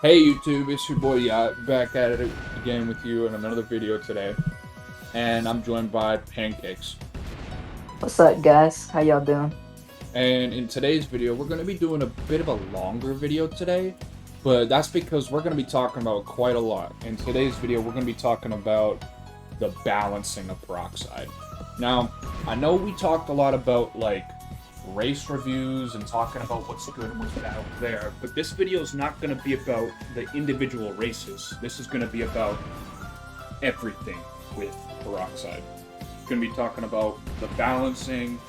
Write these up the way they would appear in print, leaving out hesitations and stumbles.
Hey YouTube, it's your boy Yacht, back at it again with you in another video today. And I'm joined by Pancakes. What's up, guys? How y'all doing? And in today's video, we're going to be doing a bit of a longer video today. But that's because we're going to be talking about quite a lot. In today's video, we're going to be talking about the balancing of Peroxide. Now, I know we talked a lot about, like, race reviews and talking about what's good and what's bad there, but this video is not going to be about the individual races. This is going to be about everything with Peroxide. Going to be talking about the balancing,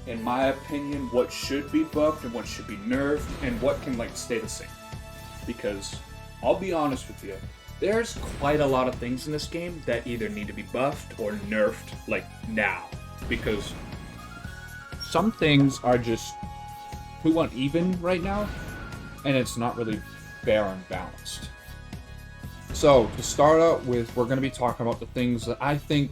in my opinion, what should be buffed and what should be nerfed, and what can, like, stay the same. Because, I'll be honest with you, there's quite a lot of things in this game that either need to be buffed or nerfed, like, now. Because some things are just too uneven right now, and it's not really fair and balanced. So, to start out with, we're going to be talking about the things that I think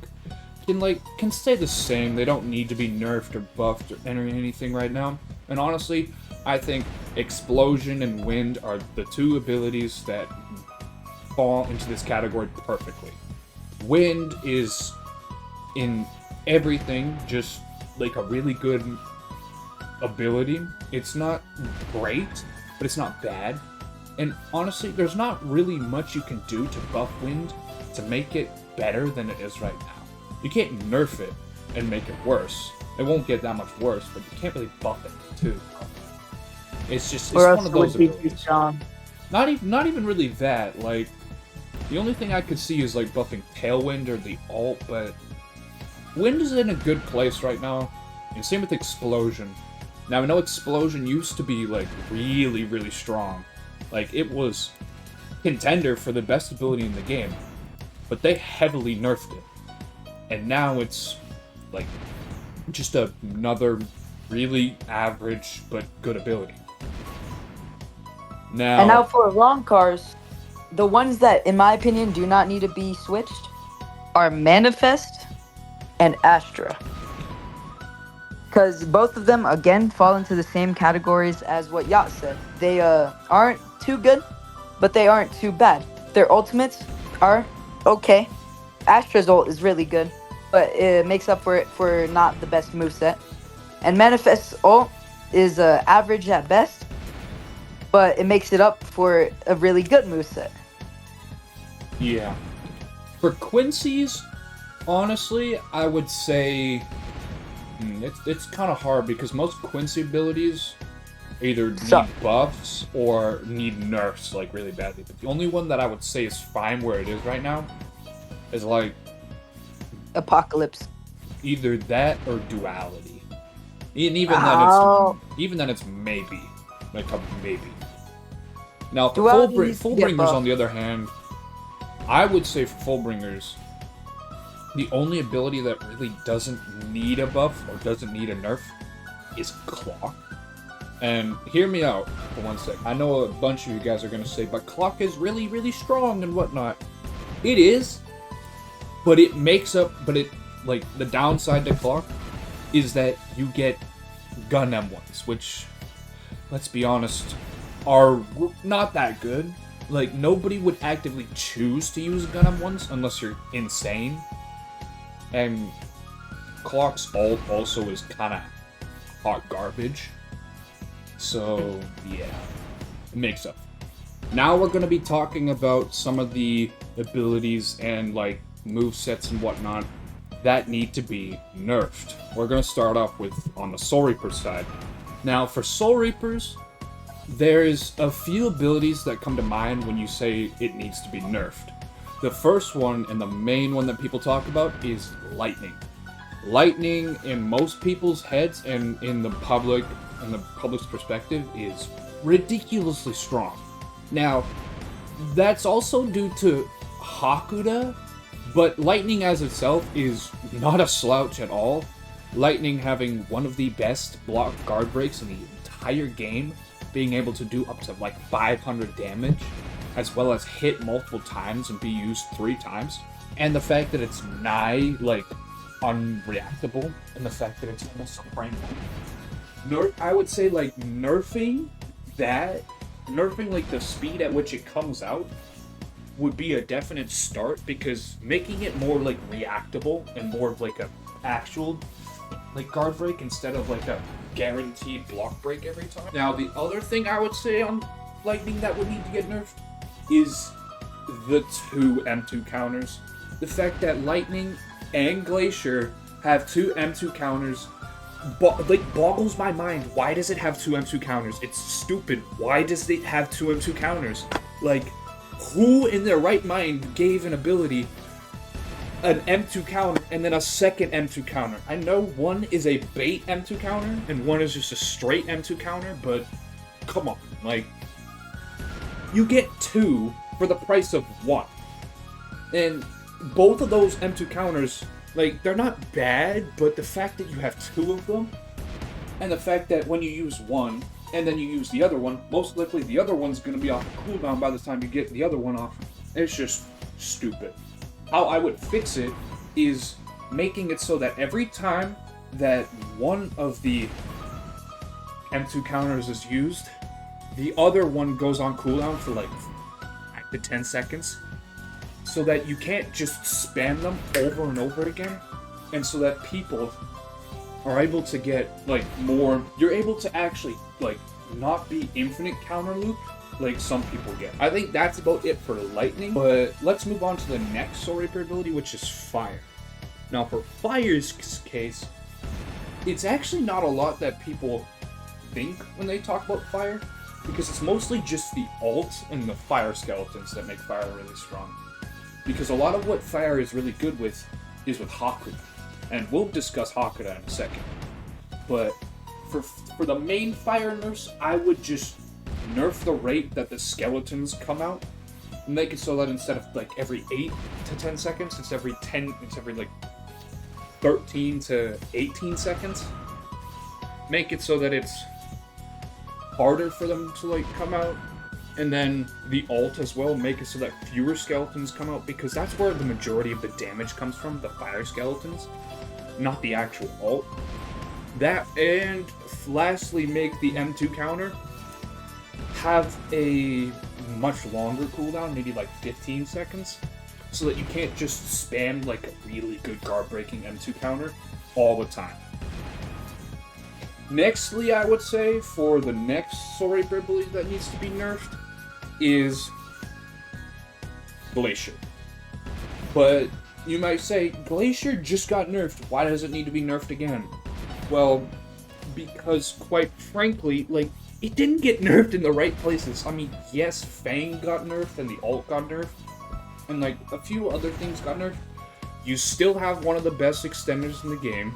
can stay the same. They don't need to be nerfed or buffed or anything right now. And honestly, I think Explosion and Wind are the two abilities that fall into this category perfectly. Wind is in everything just like a really good ability. It's not great, but it's not bad. And honestly, there's not really much you can do to buff Wind to make it better than it is right now. You can't nerf it and make it worse. It won't get that much worse, but you can't really buff it too. It's one of those abilities. Not even really that. Like, the only thing I could see is like buffing Tailwind or the alt, but Wind is in a good place right now. And same with Explosion. Now, I know Explosion used to be, like, really, really strong. Like, it was contender for the best ability in the game. But they heavily nerfed it. And now it's, like, just another really average but good ability. Now... And now for Arancars, the ones that, in my opinion, do not need to be switched are Manifest and Astra. Because both of them, again, fall into the same categories as what Yacht said. They aren't too good, but they aren't too bad. Their ultimates are okay. Astra's ult is really good, but it makes up for it for not the best moveset. And Manifest's ult is average at best, but it makes it up for a really good moveset. Yeah. For Quincy's, honestly, I would say... It's kind of hard because most Quincy abilities either need buffs or need nerfs, like, really badly. But the only one that I would say is fine where it is right now is, like... Apocalypse. Either that or Duality. And even then it's maybe. Like a maybe. Now, for Fullbringers, on the other hand, I would say for Fullbringers, the only ability that really doesn't need a buff or doesn't need a nerf is Clock. And hear me out for one sec. I know a bunch of you guys are going to say, but Clock is really, really strong and whatnot. It is, but it makes up, like, the downside to Clock is that you get gun M1s, which, let's be honest, are not that good. Like, nobody would actively choose to use gun M1s unless you're insane. And Clock's ult also is kind of hot garbage. So, yeah. It makes up. Now we're going to be talking about some of the abilities and, like, movesets and whatnot that need to be nerfed. We're going to start off with on the Soul Reaper side. Now, for Soul Reapers, there's a few abilities that come to mind when you say it needs to be nerfed. The first one, and the main one that people talk about, is Lightning. Lightning, in most people's heads and in the public's perspective, is ridiculously strong. Now, that's also due to Hakuda, but Lightning as itself is not a slouch at all. Lightning having one of the best block guard breaks in the entire game, being able to do up to like 500 damage, as well as hit multiple times and be used 3 times. And the fact that it's nigh, like, unreactable, and the fact that it's almost a frame. I would say, like, nerfing that nerfing like the speed at which it comes out would be a definite start, because making it more like reactable and more of like a actual like guard break instead of like a guaranteed block break every time. Now the other thing I would say on lightning that would need to get nerfed is the 2 M2 counters. The fact that lightning and glacier have 2 M2 counters boggles my mind. Why does it have 2 M2 counters? It's stupid. Why does it have 2 M2 counters? Like, who in their right mind gave an ability an M2 counter and then a second M2 counter? I know one is a bait M2 counter and one is just a straight M2 counter, but come on, like, you get 2 for the price of 1. And both of those M2 counters, like, they're not bad, but the fact that you have 2 of them, and the fact that when you use one, and then you use the other one, most likely the other one's going to be off the cooldown by the time you get the other one off. It's just stupid. How I would fix it is making it so that every time that one of the M2 counters is used, the other one goes on cooldown for like 5 to 10 seconds, so that you can't just spam them over and over again, and so that people are able to get like more. You're able to actually like not be infinite counter loop like some people get. I think that's about it for lightning, but let's move on to the next Soul Reaper ability, which is fire. Now for fire's case, it's actually not a lot that people think when they talk about fire, because it's mostly just the ult and the fire skeletons that make fire really strong. Because a lot of what fire is really good with is with Hakuda, and we'll discuss Hakuda in a second. But for the main fire nerfs, I would just nerf the rate that the skeletons come out, and make it so that instead of like every 8 to 10 seconds, it's every like 13 to 18 seconds. Make it so that it's harder for them to like come out. And then the ult as well, make it so that fewer skeletons come out, because that's where the majority of the damage comes from, the fire skeletons, not the actual ult. That, and lastly, make the M2 counter have a much longer cooldown, maybe like 15 seconds, so that you can't just spam like a really good guard breaking M2 counter all the time. Nextly, I would say, for the next Soul Reaper ability that needs to be nerfed is Glacier. But you might say, Glacier just got nerfed, why does it need to be nerfed again? Well, because quite frankly, like, it didn't get nerfed in the right places. I mean, yes, Fang got nerfed and the ult got nerfed, and like a few other things got nerfed. You still have one of the best extenders in the game.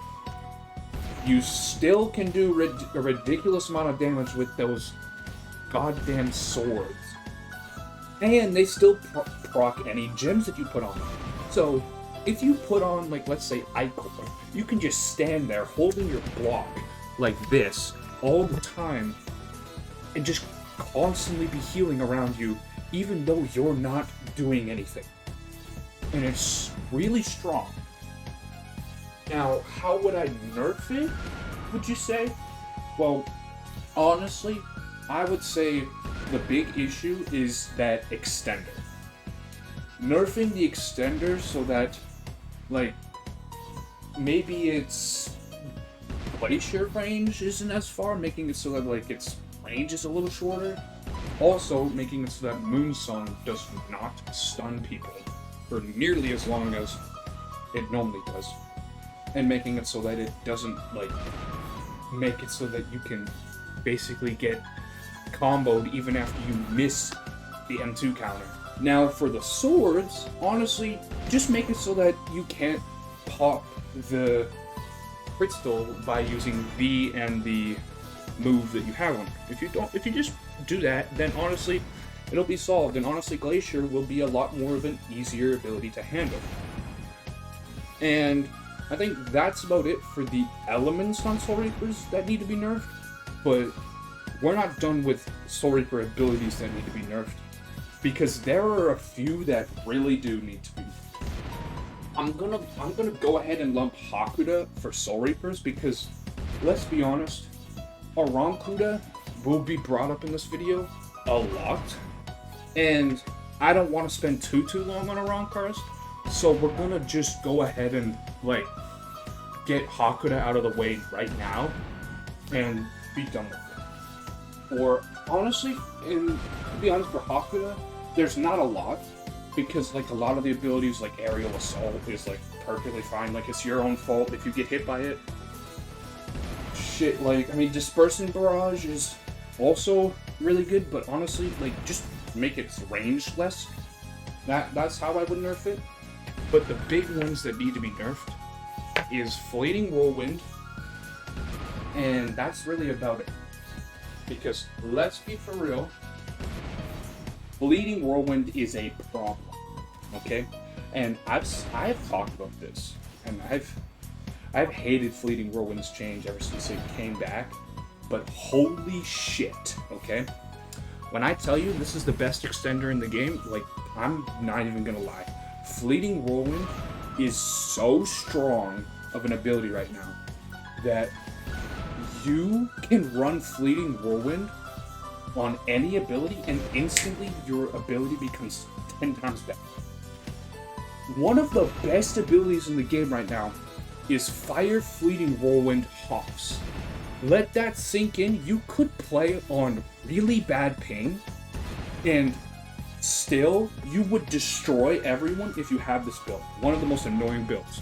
You still can do a ridiculous amount of damage with those goddamn swords. And they still proc any gems that you put on them. So, if you put on, like, let's say, Icor, you can just stand there holding your block like this all the time and just constantly be healing around you, even though you're not doing anything. And it's really strong. Now, how would I nerf it, would you say? Well, honestly, I would say the big issue is that extender. Nerfing the extender so that, like, maybe its glacier range isn't as far, making it so that, like, its range is a little shorter. Also, making it so that Moonsong does not stun people for nearly as long as it normally does. And making it so that it doesn't, like, make it so that you can basically get comboed even after you miss the M2 counter. Now, for the swords, honestly, just make it so that you can't pop the crystal by using V and the move that you have on. If you just do that, then honestly, it'll be solved, and honestly, Glacier will be a lot more of an easier ability to handle. And I think that's about it for the elements on Soul Reapers that need to be nerfed, but we're not done with Soul Reaper abilities that need to be nerfed, because there are a few that really do need to be. I'm gonna go ahead and lump Hakuda for Soul Reapers, because let's be honest, Arankuda will be brought up in this video a lot, and I don't want to spend too long on Arancars, so we're gonna just go ahead and like get Hakuda out of the way right now and be done with it. Or honestly, to be honest, for Hakuda, there's not a lot, because like a lot of the abilities like aerial assault is like perfectly fine. Like it's your own fault if you get hit by it. Shit, like I mean, dispersing barrage is also really good, but honestly, like just make its range less. That's how I would nerf it. But the big ones that need to be nerfed is Fleeting Whirlwind, and that's really about it. Because let's be for real, Fleeting Whirlwind is a problem, okay? And I've talked about this, and I've hated Fleeting Whirlwind's change ever since it came back, but holy shit, okay? When I tell you this is the best extender in the game, like, I'm not even gonna lie. Fleeting Whirlwind is so strong of an ability right now that you can run Fleeting Whirlwind on any ability and instantly your ability becomes 10 times better. One of the best abilities in the game right now is Fire Fleeting Whirlwind Hops. Let that sink in. You could play on really bad ping and still you would destroy everyone if you have this build. One of the most annoying builds.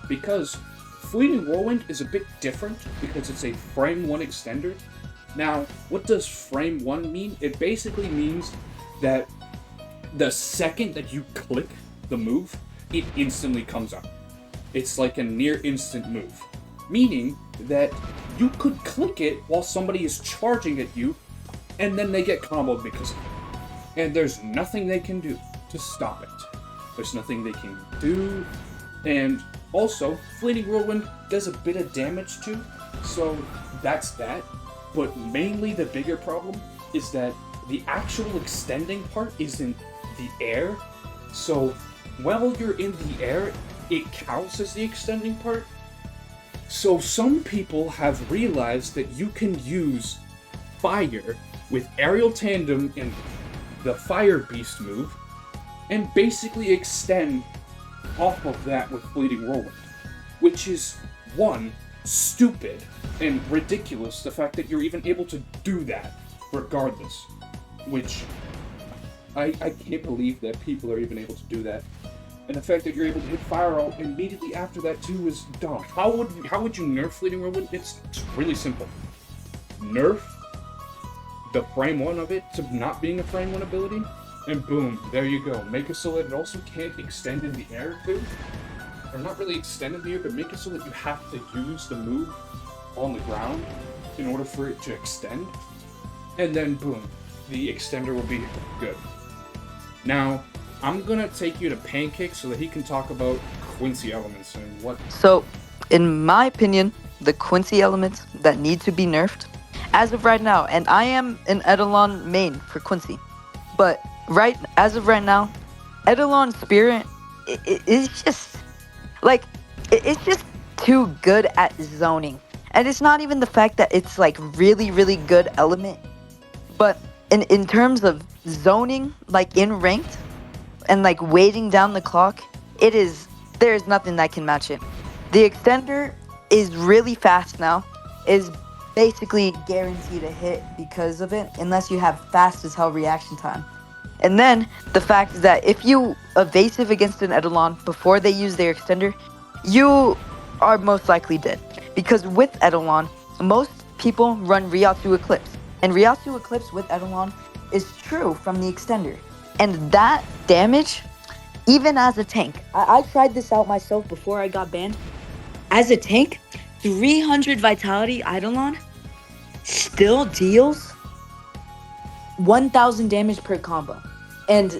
Because Fleeting Whirlwind is a bit different because it's a frame 1 extender. Now, what does frame 1 mean? It basically means that the second that you click the move, it instantly comes up. It's like a near instant move. Meaning that you could click it while somebody is charging at you, and then they get comboed because of it. And there's nothing they can do to stop it. There's nothing they can do, and also, Fleeting Whirlwind does a bit of damage too, so that's that. But mainly the bigger problem is that the actual extending part is in the air, so while you're in the air, it counts as the extending part. So some people have realized that you can use fire with aerial tandem and the fire beast move, and basically extend off of that with Fleeting Whirlwind, which is, one, stupid and ridiculous, the fact that you're even able to do that regardless, which I can't believe that people are even able to do that. And the fact that you're able to hit fire out immediately after that too is dumb. How would you nerf Fleeting Whirlwind? It's really simple. Nerf the frame 1 of it to not being a frame 1 ability, and boom, there you go. Make it so that it also can't extend in the air too. Or not really extend in the air, but make it so that you have to use the move on the ground in order for it to extend. And then boom, the extender will be good. Now, I'm gonna take you to Pancake so that he can talk about Quincy elements and what... So, in my opinion, the Quincy elements that need to be nerfed, as of right now, and I am an Eidolon main for Quincy, but as of right now, Eidolon Spirit is just, like, it's just too good at zoning. And it's not even the fact that it's, like, really, really good element, but in terms of zoning, like, in ranked, and, like, waiting down the clock, there's nothing that can match it. The extender is really fast now, is basically guaranteed a hit because of it, unless you have fast as hell reaction time. And then, the fact is that if you evasive against an Eidolon before they use their extender, you are most likely dead. Because with Eidolon, most people run Ryatsu Eclipse. And Ryatsu Eclipse with Eidolon is true from the extender. And that damage, even as a tank, I tried this out myself before I got banned. As a tank, 300 Vitality Eidolon still deals 1,000 damage per combo. And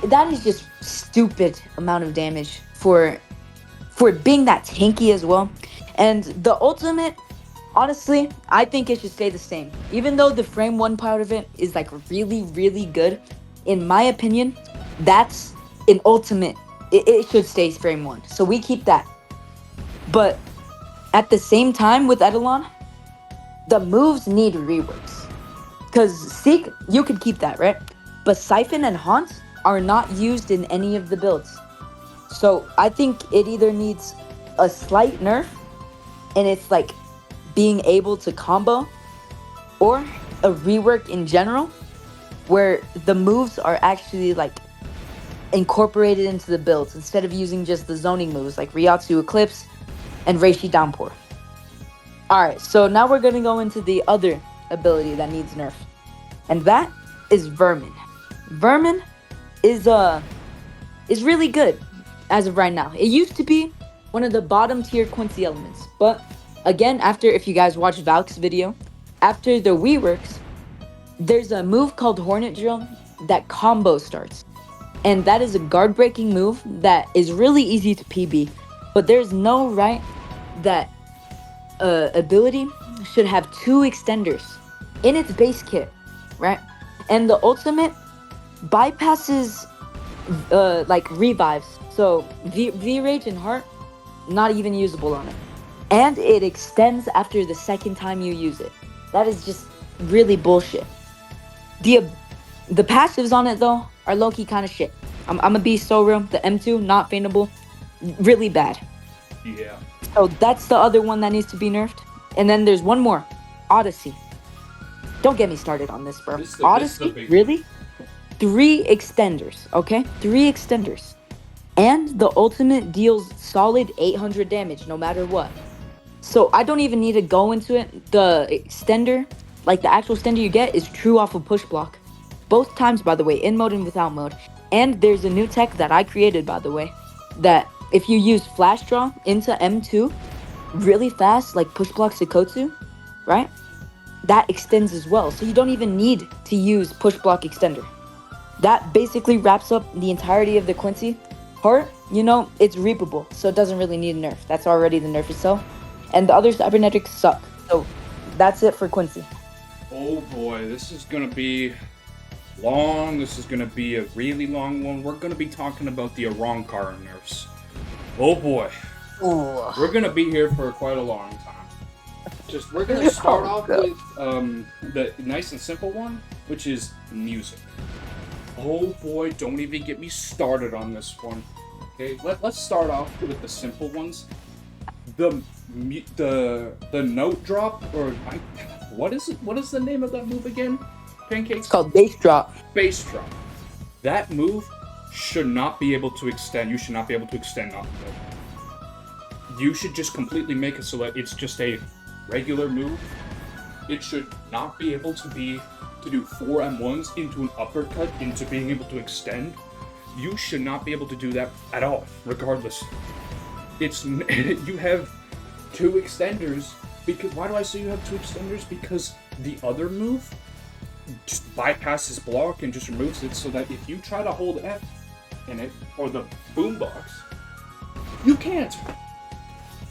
that is just stupid amount of damage for being that tanky as well. And the ultimate, honestly, I think it should stay the same. Even though the frame 1 part of it is like really, really good, in my opinion, that's an ultimate. It should stay frame 1. So we keep that. But at the same time with Eidolon, the moves need reworks. Because Seek, you could keep that, right? But Siphon and Haunt are not used in any of the builds. So I think it either needs a slight nerf, and it's like being able to combo, or a rework in general, where the moves are actually like incorporated into the builds instead of using just the zoning moves like Ryatsu Eclipse and Reishi Downpour. Alright, so now we're gonna go into the other ability that needs nerf, and that is Vermin. Vermin is really good as of right now. It used to be one of the bottom tier Quincy elements, but again, after, if you guys watched Valk's video, after the reworks, there's a move called Hornet Drill that combo starts. And that is a guard breaking move that is really easy to PB, but there's no right that ability should have 2 extenders in its base kit, right? And the ultimate bypasses like revives, so V Rage and Heart not even usable on it, and it extends after the second time you use it. That is just really bullshit. The passives on it though are low-key kind of shit. I'm gonna be so real. The M2 not faintable, really bad. Yeah. So that's the other one that needs to be nerfed. And then there's one more, Odyssey. Don't get me started on this, bro. Odyssey, really? 3 extenders, okay? 3 extenders. And the ultimate deals solid 800 damage no matter what. So I don't even need to go into it. The extender, like the actual extender you get, is true off of push block. Both times, by the way, in mode and without mode. And there's a new tech that I created, by the way, that if you use flash draw into M2 really fast, like push block Sekotsu, right? That extends as well. So you don't even need to use push block extender. That basically wraps up the entirety of the Quincy. Heart, you know, it's reapable, so it doesn't really need a nerf. That's already the nerf itself. And the other cybernetics suck. So that's it for Quincy. Oh boy, this is gonna be long. This is gonna be a really long one. We're gonna be talking about the Arancars nerfs. Oh boy. Ooh. We're gonna be here for quite a long time. We're gonna start off with the nice and simple one, which is music. Oh boy, don't even get me started on this one. Okay, let's start off with the simple ones. The note drop, or what is it? What is the name of that move again? Pancakes? It's called bass drop. Bass drop. That move should not be able to extend. You should not be able to extend off of it. You should just completely make it so that it's just a regular move. It should not be able to do 4 M1s into an uppercut into being able to extend. You should not be able to do that at all, regardless. You have 2 extenders, because why do I say you have 2 extenders? Because the other move just bypasses block and just removes it, so that if you try to hold F in it, or the boombox, you can't.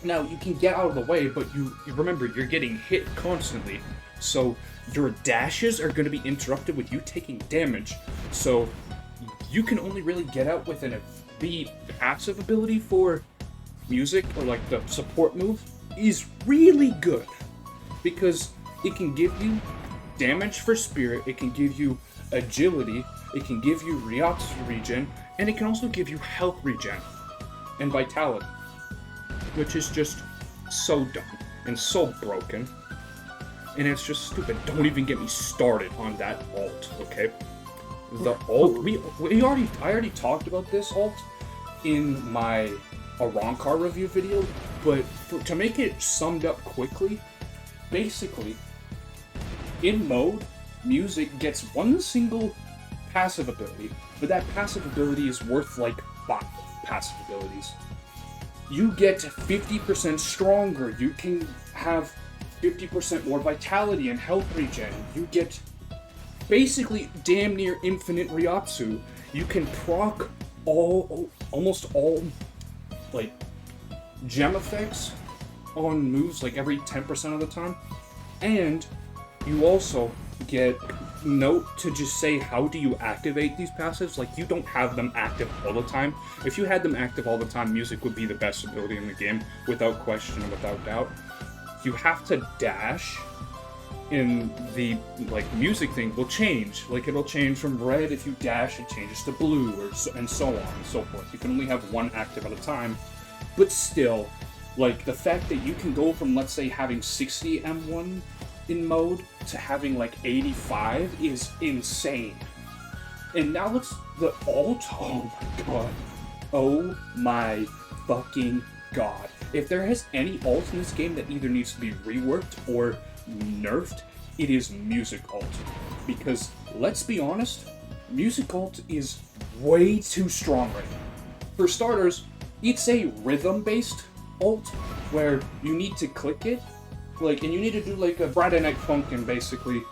Now, you can get out of the way, but you remember, you're getting hit constantly, so your dashes are going to be interrupted with you taking damage, so you can only really get out with the passive ability for music, or like the support move, is really good, because it can give you damage for spirit, it can give you agility, it can give you Ryatsu regen, and it can also give you health regen and vitality, which is just so dumb and so broken. And it's just stupid. Don't even get me started on that alt, okay? The alt, I already talked about this alt in my Arancars review video, but to make it summed up quickly, basically, in mode, music gets 1 single passive ability, but that passive ability is worth like 5 passive abilities. You get 50% stronger, you can have 50% more vitality and health regen, you get basically damn near infinite Ryatsu, you can proc almost all like gem effects on moves like every 10% of the time, and you also get note to just say how do you activate these passives. Like, you don't have them active all the time. If you had them active all the time, music would be the best ability in the game, without question and without doubt. You have to dash in the like music thing will change. Like it'll change from red if you dash, it changes to blue, and so on and so forth. You can only have one active at a time, but still, like the fact that you can go from, let's say, having 60 M1 in mode to having like 85 is insane. And now the alt. Oh my god. Oh my fucking god. If there is any alt in this game that either needs to be reworked or nerfed, it is music alt. Because, let's be honest, music alt is way too strong right now. For starters, it's a rhythm-based alt, where you need to click it, like, and you need to do like a Friday Night Funkin' basically,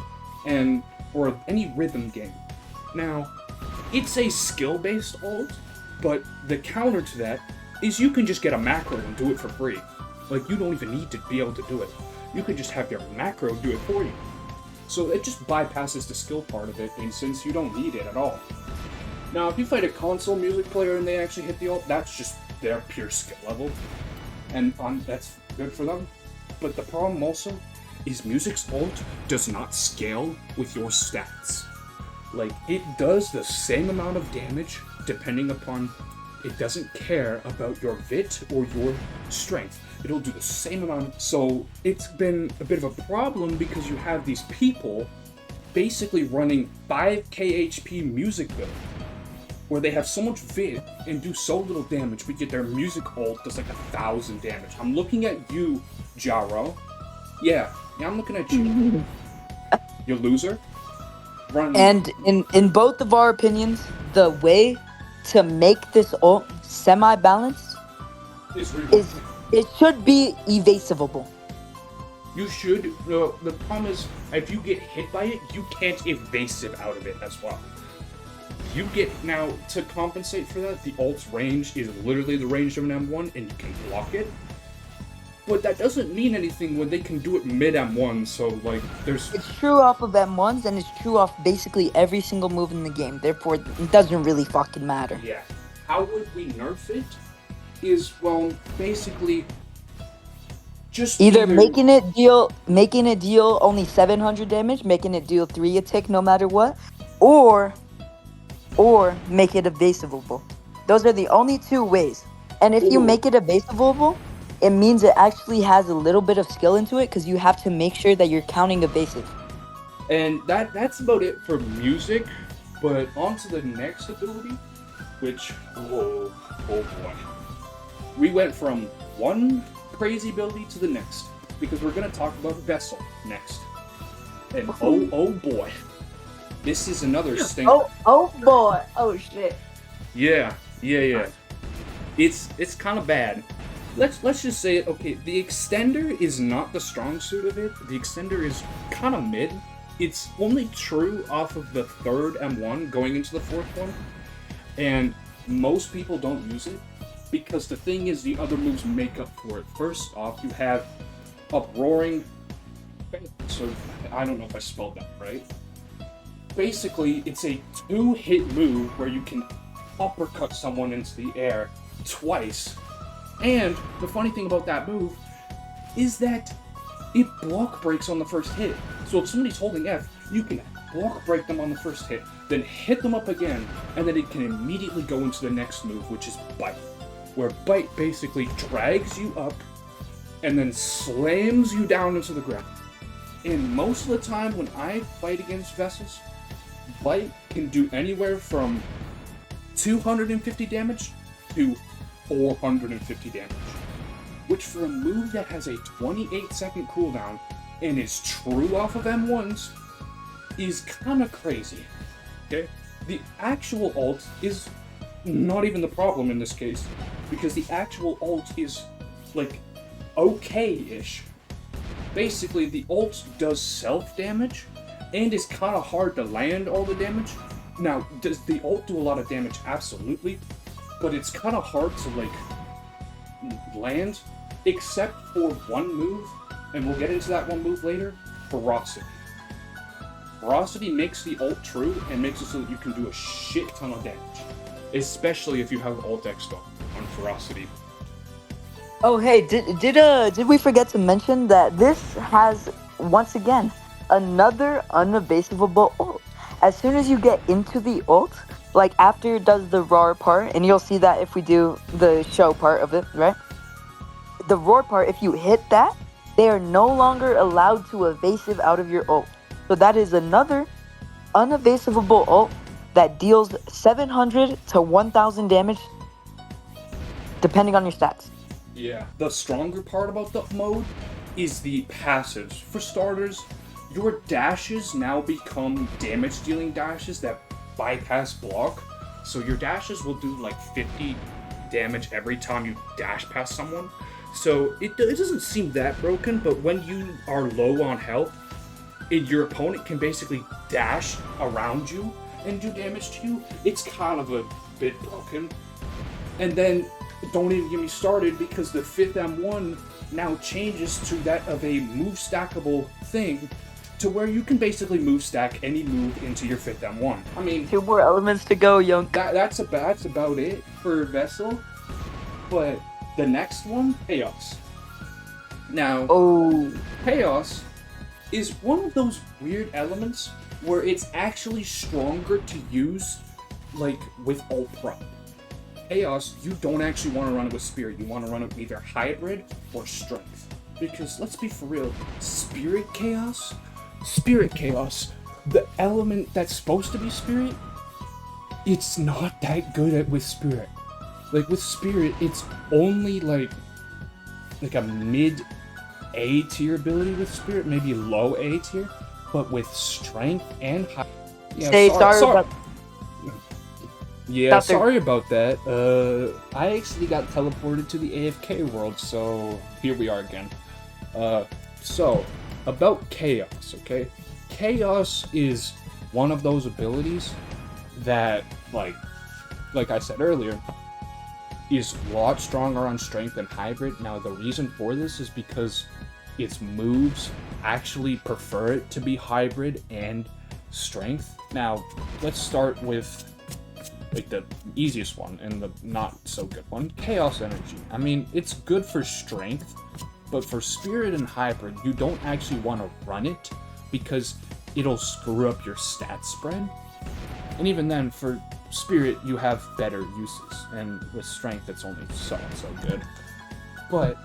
or any rhythm game. Now, it's a skill-based alt, but the counter to that is you can just get a macro and do it for free. Like, you don't even need to be able to do it. You could just have your macro do it for you. So it just bypasses the skill part of it, and since you don't need it at all. Now, if you fight a console music player and they actually hit the alt, that's just their pure skill level. And that's good for them. But the problem also is music's alt does not scale with your stats. Like, it does the same amount of damage depending upon... It doesn't care about your VIT or your strength. It'll do the same amount. So it's been a bit of a problem because you have these people basically running 5k HP music build, where they have so much VIT and do so little damage, but yet their music ult does like 1,000 damage. I'm looking at you, Jaro. Yeah, I'm looking at you. You loser. Run. And in both of our opinions, the way to make this ult semi-balanced is it should be evasiveable. You should. The problem is, if you get hit by it, you can't evasive out of it as well. You get, now, to compensate for that, the ult's range is literally the range of an M1, and you can block it. But that doesn't mean anything when they can do it mid M1, so, like, there's... It's true off of M1s, and it's true off basically every single move in the game. Therefore, it doesn't really fucking matter. Yeah. How would we nerf it? Is, well, basically... just either making it deal only 700 damage, making it deal 3 a tick no matter what, or make it evasivable. Those are the only two ways. And if you make it evasivable, it means it actually has a little bit of skill into it, because you have to make sure that you're counting evasive. And that's about it for music, but on to the next ability, which, oh boy. We went from one crazy ability to the next, because we're going to talk about Vessel next. And oh boy. This is another stinker. Oh boy. Oh shit. Yeah. It's kind of bad. Let's just say it. Okay, the extender is not the strong suit of it. The extender is kind of mid. It's only true off of the third M1 going into the fourth one, and most people don't use it because the thing is, the other moves make up for it. First off, you have Uproaring. So I don't know if I spelled that right. Basically, it's a 2-hit move where you can uppercut someone into the air twice. And the funny thing about that move is that it block breaks on the first hit. So if somebody's holding F, you can block break them on the first hit, then hit them up again, and then it can immediately go into the next move, which is Bite. Where Bite basically drags you up and then slams you down into the ground. And most of the time when I fight against Vessels, Bite can do anywhere from 250 damage to 450 damage. Which for a move that has a 28-second cooldown and is true off of M1s is kind of crazy. Okay? The actual ult is not even the problem in this case, because the actual ult is, like, okay-ish. Basically, the ult does self-damage, and is kind of hard to land all the damage. Now, does the ult do a lot of damage? Absolutely. But it's kind of hard to, like, land, except for one move, and we'll get into that one move later, Peroxide. Peroxide makes the ult true, and makes it so that you can do a shit ton of damage. Especially if you have ult X on Peroxide. Oh hey, did we forget to mention that this has, once again, another unevasiveable ult. As soon as you get into the ult, like after it does the roar part, and you'll see that if we do the show part of it, right? The roar part, if you hit that, they are no longer allowed to evasive out of your ult. So that is another unevasivable ult that deals 700 to 1000 damage depending on your stats. Yeah. The stronger part about the mode is the passives. For starters, your dashes now become damage dealing dashes that bypass block. So your dashes will do like 50 damage every time you dash past someone. So it doesn't seem that broken, but when you are low on health, your opponent can basically dash around you and do damage to you. It's kind of a bit broken. And then don't even get me started because the 5th M1 now changes to that of a move stackable thing to where you can basically move stack any move into your 5th M1. I mean, 2 more elements to go, young. That's about it for Vessel. But the next one, Chaos. Now, Chaos is one of those weird elements where it's actually stronger to use, like, with ult prop. Chaos, you don't actually want to run it with Spirit. You want to run it with either Hybrid or Strength. Because, let's be for real, Spirit Chaos, the element that's supposed to be Spirit, it's not that good at with Spirit. Like, with Spirit, it's only, like a mid-A tier ability with Spirit, maybe low A tier, but with Strength and High... Yeah, sorry about that. I actually got teleported to the AFK world, so here we are again. So, about Chaos, okay? Chaos is one of those abilities that, like I said earlier, is a lot stronger on Strength than Hybrid. Now, the reason for this is because its moves actually prefer it to be Hybrid and Strength. Now, let's start with like the easiest one and the not so good one, Chaos Energy. I mean, it's good for Strength, but for Spirit and Hybrid, you don't actually want to run it because it'll screw up your stat spread. And even then, for Spirit, you have better uses, and with Strength, it's only so good. But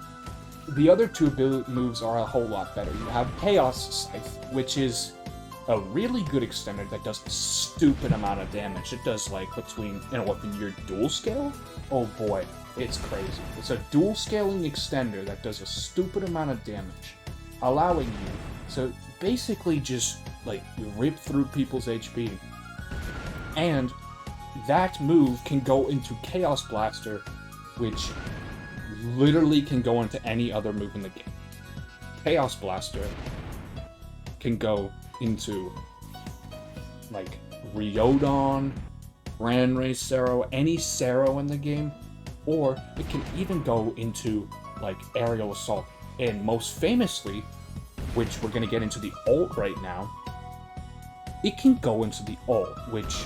the other two moves are a whole lot better. You have Chaos Scythe, which is a really good extender that does a stupid amount of damage. It does like between, within your dual scale? Oh boy, it's crazy. It's a dual scaling extender that does a stupid amount of damage, allowing you to basically just like rip through people's HP. And that move can go into Chaos Blaster, which literally can go into any other move in the game. Chaos Blaster can go into like Riodon, Grand Ray Sero, any Sero in the game, or it can even go into like Aerial Assault. And most famously, which we're gonna get into the ult right now, it can go into the ult, which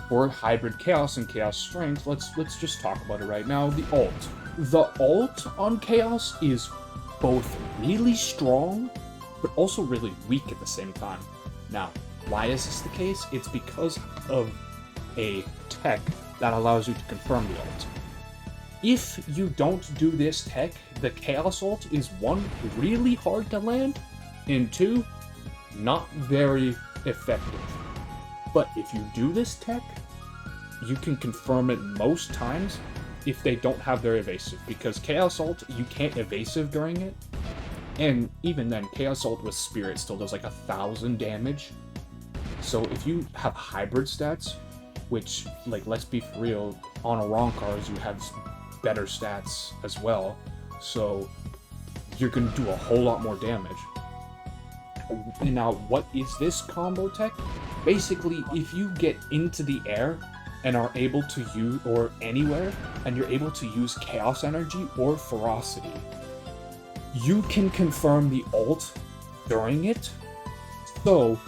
for Hybrid Chaos and Chaos Strength, let's just talk about it right now. The ult. The ult on Chaos is both really strong, but also really weak at the same time. Now, why is this the case? It's because of a tech that allows you to confirm the ult. If you don't do this tech, the Chaos ult is 1, really hard to land, and 2, not very effective. But if you do this tech, you can confirm it most times if they don't have their evasive, because Chaos ult, you can't evasive during it. And even then, Chaos ult with Spirit still does like 1000 damage. So if you have hybrid stats, which, like, let's be for real, on Arancars you have better stats as well, so you're gonna do a whole lot more damage. And now, what is this combo tech? Basically, if you get into the air and are able to use, or anywhere, and you're able to use Chaos Energy or Ferocity, you can confirm the ult during it, so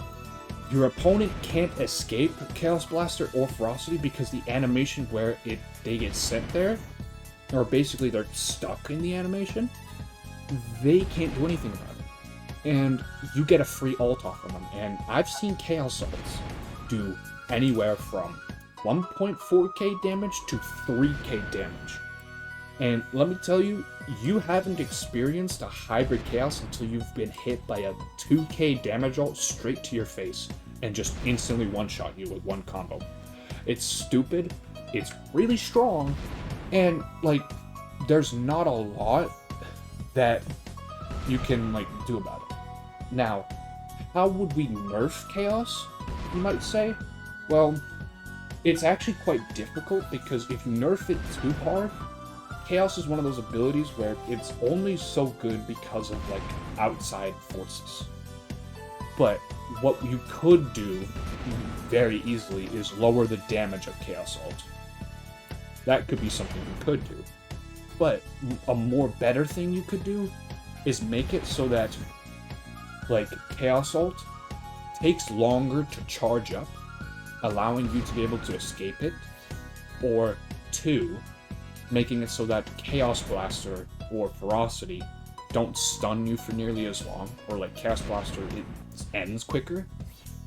your opponent can't escape Chaos Blaster or Ferocity because the animation where they get sent there, or basically they're stuck in the animation, they can't do anything about it. and you get a free ult off of them. And I've seen Chaos ults do anywhere from 1.4k damage to 3k damage. And let me tell you, you haven't experienced a hybrid Chaos until you've been hit by a 2k damage ult straight to your face and just instantly one-shot you with one combo. It's stupid, it's really strong, and, like, there's not a lot that you can, like, do about it. Now, how would we nerf Chaos, you might say? Well, it's actually quite difficult, because if you nerf it too hard, Chaos is one of those abilities where it's only so good because of, like, outside forces. But what you could do very easily is lower the damage of Chaos ult. That could be something you could do. But a more better thing you could do is make it so that, like, Chaos ult takes longer to charge up, allowing you to be able to escape it, or 2, making it so that Chaos Blaster or Ferocity don't stun you for nearly as long, or like Chaos Blaster, it ends quicker,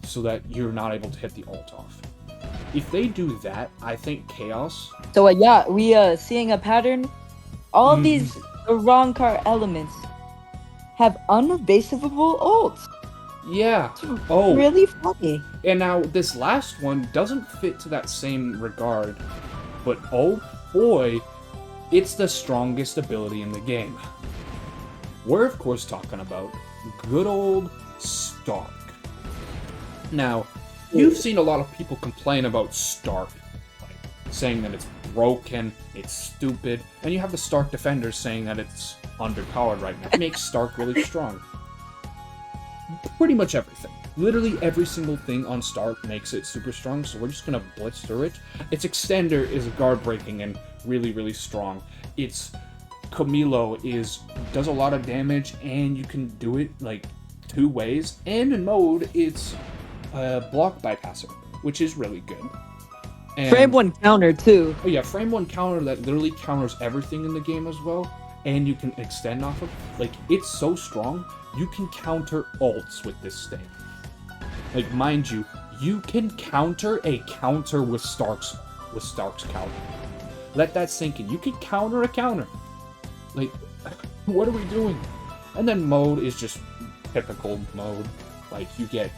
so that you're not able to hit the ult off. If they do that, I think Chaos... So yeah, we seeing a pattern. All of these Arancars elements have unevasiveable ults. Yeah. Oh. Really funny. And now this last one doesn't fit to that same regard, but oh boy, it's the strongest ability in the game. We're of course talking about good old Stark. Now, you've seen a lot of people complain about Stark, like saying that it's broken, it's stupid, and you have the Stark defenders saying that it's underpowered right now. It makes Stark really strong. Pretty much everything. Literally every single thing on Stark makes it super strong, so we're just gonna blitz through it. Its extender is guard breaking and really, really strong. Its Camilo does a lot of damage, and you can do it like 2 ways. And in mode, it's block bypasser, which is really good. And, frame 1 counter too. Oh yeah, frame 1 counter that literally counters everything in the game as well, and you can extend off of. Like, it's so strong, you can counter ults with this thing. Like, mind you, you can counter a counter with Stark's counter. Let that sink in. You can counter a counter. Like, what are we doing? And then mode is just typical mode. Like, you get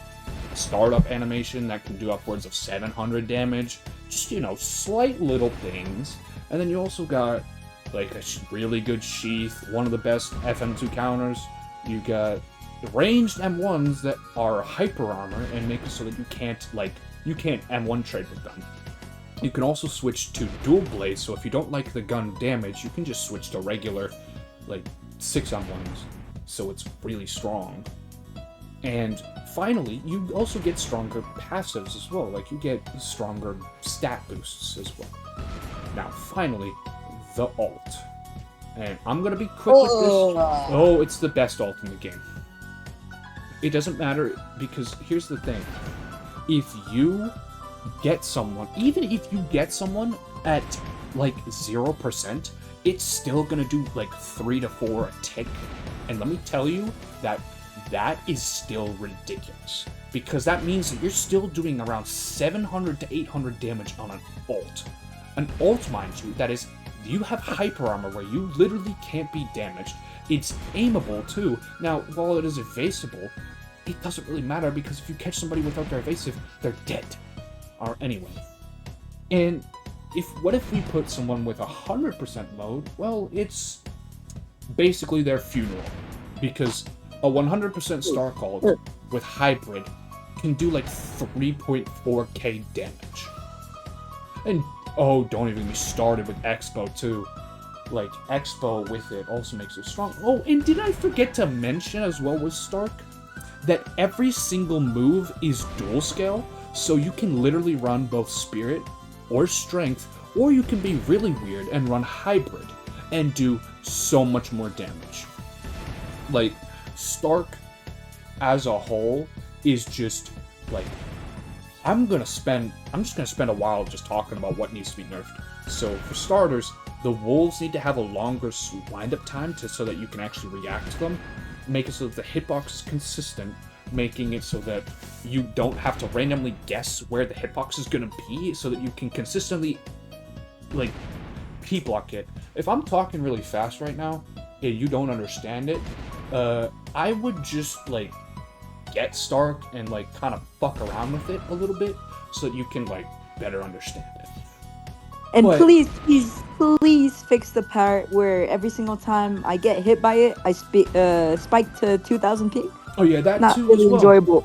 a startup animation that can do upwards of 700 damage. Just, you know, slight little things. And then you also got, like, a really good sheath, one of the best FM2 counters. You got ranged M1s that are hyper armor and make it so that you can't M1 trade with them. You can also switch to dual blades, so if you don't like the gun damage, you can just switch to regular, like, 6-on-1s, so it's really strong. And finally, you also get stronger passives as well, like you get stronger stat boosts as well. Now, finally, the ult. And I'm gonna be quick with this. Oh, it's the best ult in the game. It doesn't matter, because here's the thing. If you get someone, even if you get someone at, like, 0%, it's still gonna do, like, 3 to 4 a tick. And let me tell you that is still ridiculous. Because that means that you're still doing around 700 to 800 damage on an ult. An ult, mind you, that is, you have hyper armor where you literally can't be damaged. It's aimable too. Now, while it is evasible, it doesn't really matter, because if you catch somebody without their evasive, they're dead. Or anyway. And what if we put someone with 100% mode? Well, it's basically their funeral. Because a 100% Stark ult with hybrid can do like 3.4k damage. And oh, don't even be started with Expo too. Like, Expo with it also makes it strong. Oh, and did I forget to mention as well with Stark that every single move is dual scale, so you can literally run both Spirit or Strength, or you can be really weird and run Hybrid and do so much more damage. Like, Stark as a whole is just, like, I'm just gonna spend a while just talking about what needs to be nerfed. So, for starters, the wolves need to have a longer wind-up time so that you can actually react to them. make it so that the hitbox is consistent, making it so that you don't have to randomly guess where the hitbox is gonna be, so that you can consistently, like, P-block it. If I'm talking really fast right now, and you don't understand it, I would just, like, get Stark and, like, kind of fuck around with it a little bit, so that you can, like, better understand it. And But- please fix the part where every single time I get hit by it, I spike to 2000 ping. Oh yeah, that Not too really as well. enjoyable.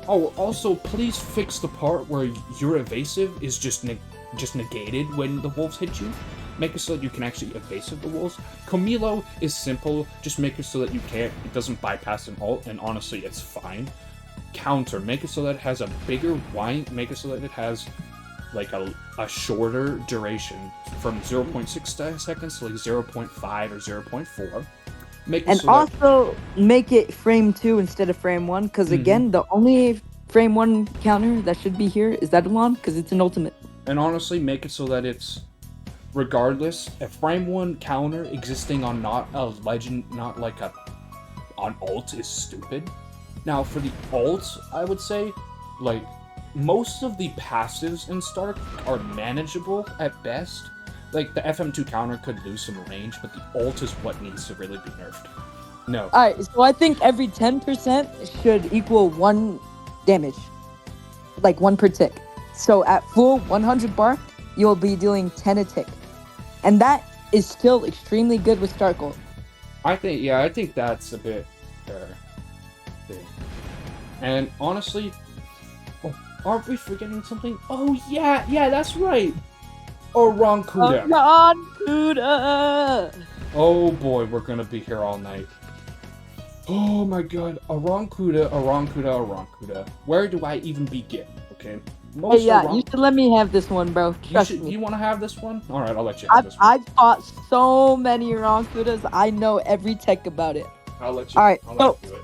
Oh, also, please fix the part where your evasive is just negated when the wolves hit you. Make it so that you can actually evasive the wolves. Camilo is simple. Just make it so that it doesn't bypass an ult, and honestly, it's fine. Counter, make it so that it has a bigger wind. Make it so that it has like a shorter duration from 0.6 seconds to like 0.5 or 0.4. Make it And so that also make it frame 2 instead of frame 1, because again, the only frame 1 counter that should be here is Edelon, because it's an ultimate. And honestly, make it so that it's, regardless, a frame 1 counter existing on not a legend, not like on ult is stupid. Now, for the ult, I would say, like, most of the passives in Stark are manageable at best. Like, the FM2 counter could lose some range, but the ult is what needs to really be nerfed. No. Alright, so I think every 10% should equal 1 damage. Like 1 per tick. So at full 100 bar, you'll be dealing 10 a tick. And that is still extremely good with Stark ult. I think that's a bit big. And honestly, aren't we forgetting something? Oh yeah, that's right. Arankuda. Arankuda! Oh boy, we're gonna be here all night. Oh my god, Arankuda. Where do I even begin? Okay. Hey, yeah, you should let me have this one, bro. Trust me. You want to have this one? All right, I'll let you have this one. I've fought so many Arankudas. I know every tech about it. I'll let you. All right, I'll so let you do it.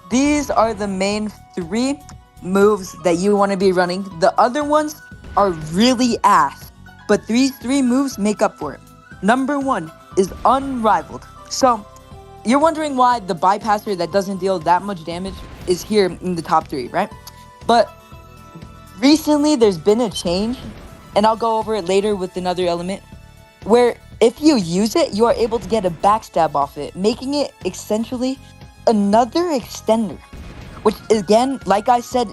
These are the main 3 moves that you want to be running. The other ones are really ass, but these 3 moves make up for it. Number 1 is Unrivaled. So you're wondering why the bypasser that doesn't deal that much damage is here in the top 3, right? But recently there's been a change, and I'll go over it later with another element, where if you use it, you are able to get a backstab off it, making it essentially another extender. Which, again, like I said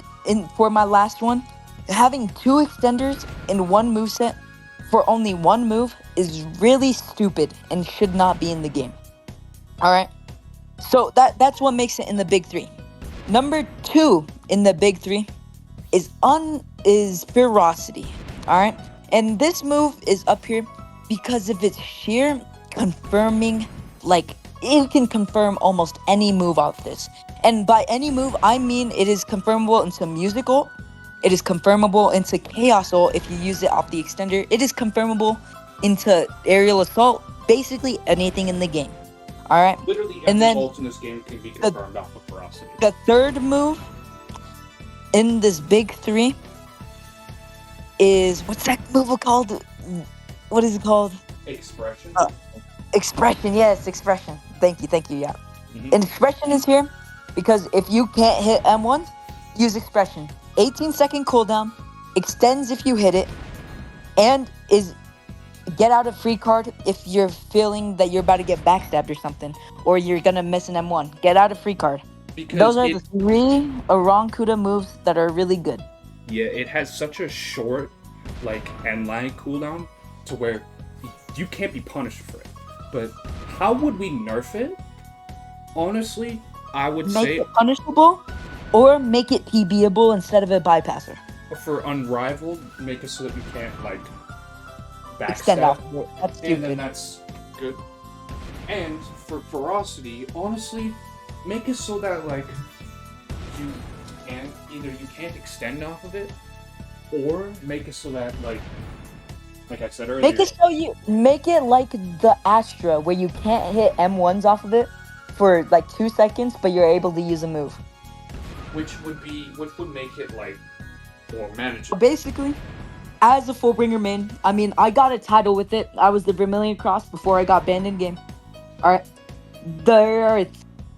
for my last one, having 2 extenders in one moveset for only 1 move is really stupid and should not be in the game. Alright? So that's what makes it in the big 3. Number 2 in the big 3 is Ferocity. Alright? And this move is up here because of its sheer confirming, like, it can confirm almost any move off this. And by any move, I mean it is confirmable into Music ult, it is confirmable into Chaos ult if you use it off the extender, it is confirmable into Aerial Assault, basically anything in the game. Alright? Literally And every then ult in this game can be confirmed off of Ferocity. the third move in this big 3 is, what's that move called? What is it called? Expression. Expression, yes, Expression. Thank you, yeah. Mhm. And Expression is here because if you can't hit M1, use Expression. 18-second cooldown, extends if you hit it, and is get out a free card if you're feeling that you're about to get backstabbed or something, or you're gonna miss an M1. Get out a free card. Because Those are the 3 Arankuda moves that are really good. Yeah, it has such a short, like, end-line cooldown to where you can't be punished for it. But how would we nerf it? Honestly, I would Make say it punishable, or make it PBable instead of a bypasser. for Unrivaled, make it so that you can't, like, Extend backstab. off. That's And then stupid. that's good. And for Ferocity, honestly, make it so that, like, you can't extend off of it, or make it so that, like I said earlier, Make it like the Astra, where you can't hit M1s off of it for like 2 seconds, but you're able to use a move. which would make it, like, more manageable. Basically, as a Fullbringer main, I mean, I got a title with it. I was the Vermilion Cross before I got banned in game. Alright. There are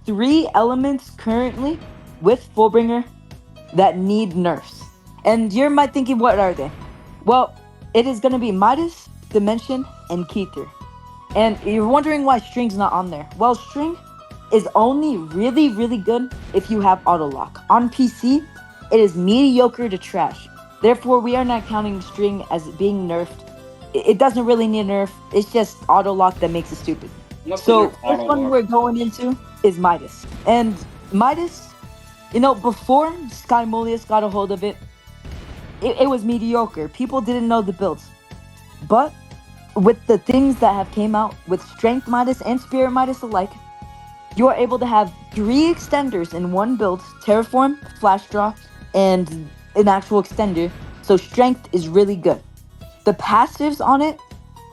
3 elements currently with Fullbringer that need nerfs. And you might thinking, what are they? Well, it is going to be Midas, Dimension, and Keither. And you're wondering why String's not on there. Well, String is only really, really good if you have auto lock. On PC, it is mediocre to trash. Therefore, we are not counting String as being nerfed. It doesn't really need a nerf. It's just auto lock that makes it stupid. So first one we're going into is Midas. And Midas, before Sky Mulius got a hold of it, it was mediocre. People didn't know the builds. But with the things that have came out with Strength Midas and Spirit Midas alike, you are able to have 3 extenders in one build: Terraform, Flash Draw, and an actual extender. So Strength is really good. The passives on it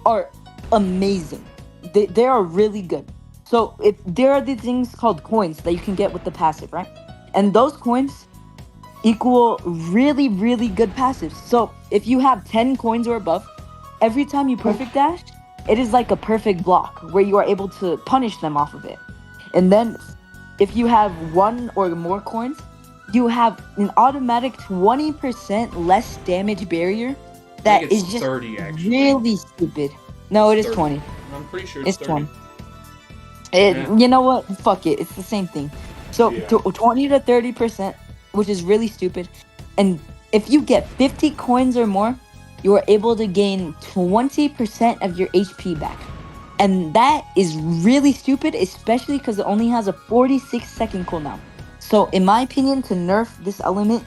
are amazing. They are really good. So if there are these things called coins that you can get with the passive, right? And those coins equal really, really good passives. So if you have 10 coins or above, every time you perfect dash, it is like a perfect block where you are able to punish them off of it. And then if you have 1 or more coins, you have an automatic 20% less damage barrier. That is just 30, actually. really stupid. No, it is 30. 20. I'm pretty sure It's 30. 20. You know what? Fuck it. It's the same thing. So 20 to 30%, which is really stupid. And if you get 50 coins or more, you are able to gain 20% of your HP back. And that is really stupid, especially because it only has a 46-second cooldown. So in my opinion, to nerf this element,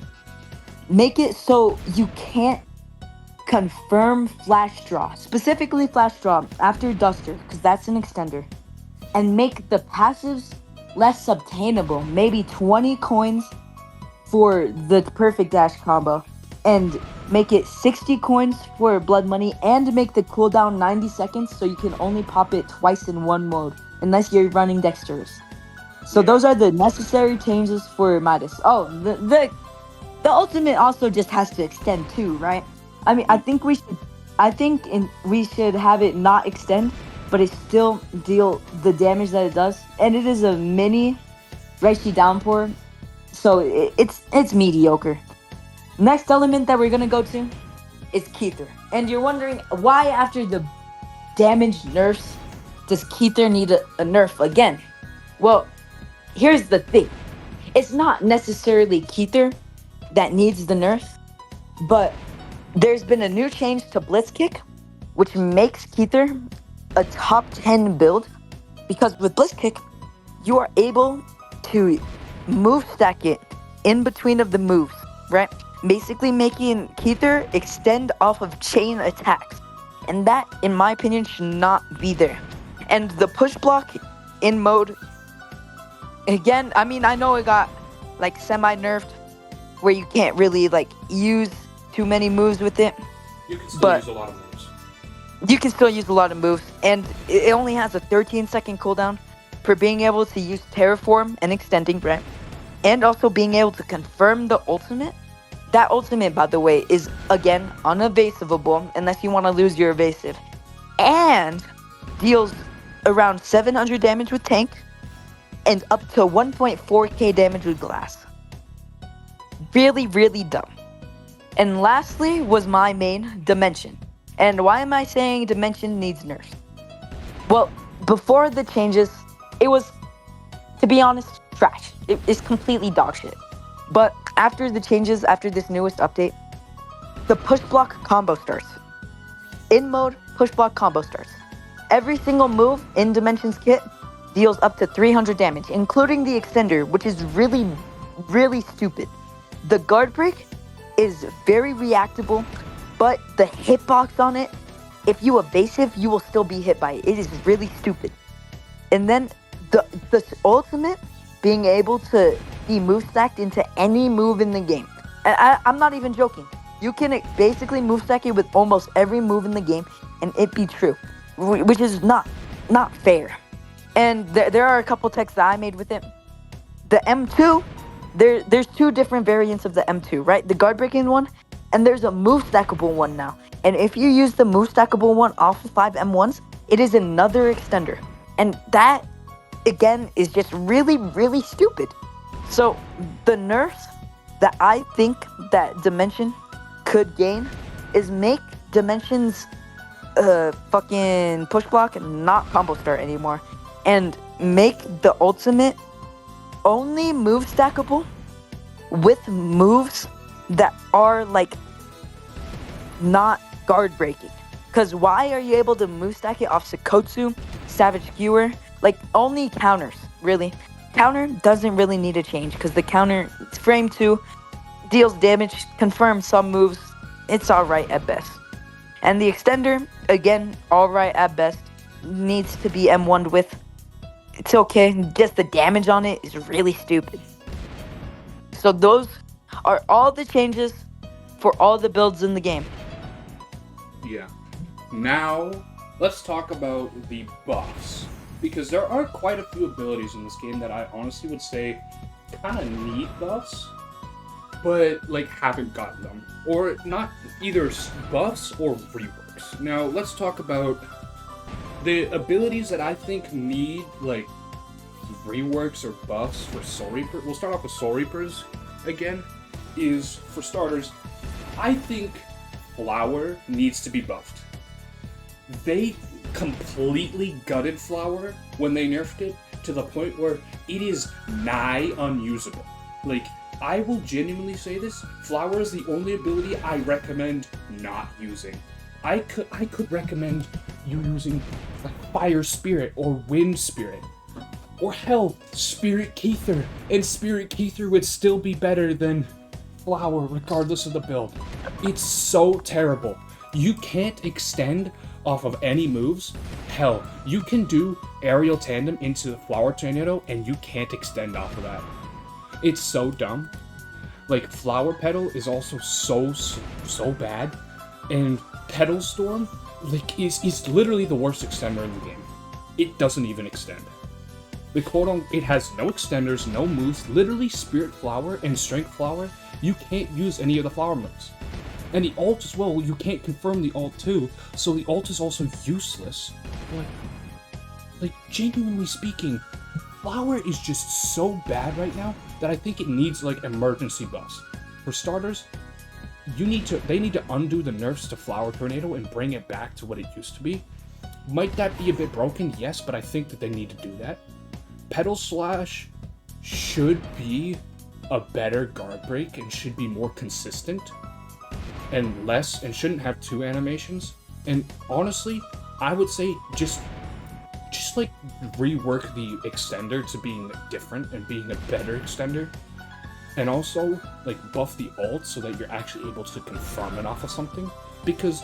make it so you can't confirm Flash Draw, specifically Flash Draw after Duster, because that's an extender, and make the passives less obtainable. Maybe 20 coins for the perfect dash combo, and make it 60 coins for Blood Money, and make the cooldown 90 seconds so you can only pop it twice in one mode, unless you're running Dexterous. So those are the necessary changes for Midas. Oh, the ultimate also just has to extend too, right? I mean, I think we should have it not extend, but it still deal the damage that it does. And it is a mini Reishi Downpour, so it's mediocre. Next element that we're gonna go to is Keither. And you're wondering why after the damage nerfs does Keither need a nerf again? Well, here's the thing. It's not necessarily Keither that needs the nerf, but there's been a new change to Blitzkick, which makes Keither a top 10 build, because with Blitzkick, you are able to move stack it in between of the moves, right? Basically making Keither extend off of chain attacks. And that, in my opinion, should not be there. And the push block in mode, again, I mean, I know it got like semi-nerfed, where you can't really like use too many moves with it. You can still use a lot of moves. You can still use a lot of moves, and it only has a 13-second cooldown for being able to use Terraform and extending, right? And also being able to confirm the ultimate. That ultimate, by the way, is, again, unevasivable unless you want to lose your evasive. And deals around 700 damage with tank and up to 1.4k damage with glass. Really, really dumb. And lastly was my main, Dimension. And why am I saying Dimension needs nerfs? Well, before the changes, it was, to be honest, trash. It's completely dog shit. But after the changes, after this newest update, the push block combo starts. In mode, push block combo starts. Every single move in Dimension's kit deals up to 300 damage, including the extender, which is really, really stupid. The guard break is very reactable, but the hitbox on it, if you evasive, you will still be hit by it. It is really stupid. And then the ultimate, being able to be move stacked into any move in the game. And I'm not even joking. You can basically move stack it with almost every move in the game, and it be true, which is not fair. And there are a couple texts that I made with it. The M2, there's 2 different variants of the M2, right? The guard breaking one, and there's a move stackable one now. And if you use the move stackable one off of 5 M1s, it is another extender. And that again, is just really, really stupid. So, the nerfs that I think that Dimension could gain is make Dimension's fucking push block not combo start anymore, and make the ultimate only move stackable with moves that are like not guard breaking. Because why are you able to move stack it off Sakotsu, Savage Skewer? Like, only counters, really. Counter doesn't really need to change, because the counter, it's frame 2, deals damage, confirms some moves, it's alright at best. And the extender, again, alright at best, needs to be M1'd with. It's okay, just the damage on it is really stupid. So those are all the changes for all the builds in the game. Yeah. Now, let's talk about the buffs. Because there are quite a few abilities in this game that I honestly would say kind of need buffs, but, like, haven't gotten them. Or not either buffs or reworks. Now, let's talk about the abilities that I think need, like, reworks or buffs for Soul Reaper. We'll start off with Soul Reapers again. Is, for starters, I think Flower needs to be buffed. They completely gutted Flower when they nerfed it to the point where it is nigh unusable. Like, I will genuinely say this, Flower is the only ability I recommend not using. I could recommend you using like Fire Spirit or Wind Spirit. Or hell, Spirit Keither. And Spirit Keither would still be better than Flower regardless of the build. It's so terrible. You can't extend off of any moves. Hell, you can do Aerial Tandem into the Flower Tornado and you can't extend off of that. It's so dumb. Like, Flower Petal is also so bad. And Petal Storm, like, is literally the worst extender in the game. It doesn't even extend. The it has no extenders, no moves, literally Spirit Flower and Strength Flower, you can't use any of the flower moves. And the ult as well, you can't confirm the ult too, so the ult is also useless. Like genuinely speaking, Flower is just so bad right now that I think it needs like emergency buffs. For starters, they need to undo the nerfs to Flower Tornado and bring it back to what it used to be. Might that be a bit broken? Yes, but I think that they need to do that. Petal Slash should be a better guard break and should be more consistent and shouldn't have 2 animations. And honestly, I would say just like rework the extender to being different and being a better extender. And also like buff the ult so that you're actually able to confirm it off of something, because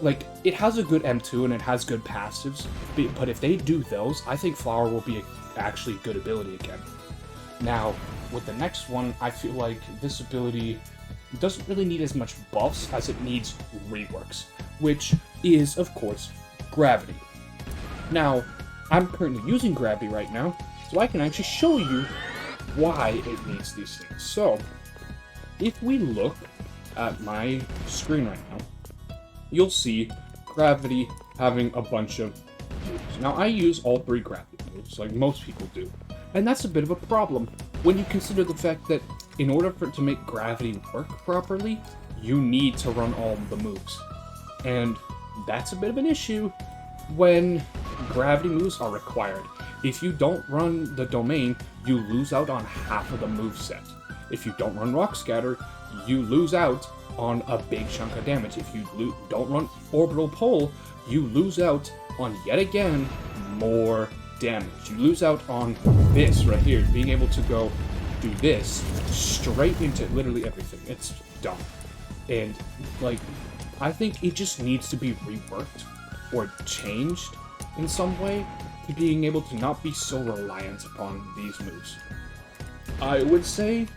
like it has a good M2 and it has good passives, but if they do those, I think Flower will be actually good ability again. Now, with the next one, I feel like this ability doesn't really need as much buffs as it needs reworks, which is, of course, Gravity. Now, I'm currently using Gravity right now, so I can actually show you why it needs these things. So, if we look at my screen right now, you'll see Gravity having a bunch of moves. Now, I use all 3 Gravity moves, like most people do. And that's a bit of a problem when you consider the fact that in order for it to make Gravity work properly, you need to run all the moves. And that's a bit of an issue when Gravity moves are required. If you don't run the Domain, you lose out on half of the moveset. If you don't run Rock Scatter, you lose out on a big chunk of damage. If you don't run Orbital Pole, you lose out on, yet again, more damage. You lose out on this right here, being able to go do this straight into literally everything. It's dumb. And, like, I think it just needs to be reworked or changed in some way to being able to not be so reliant upon these moves. I would say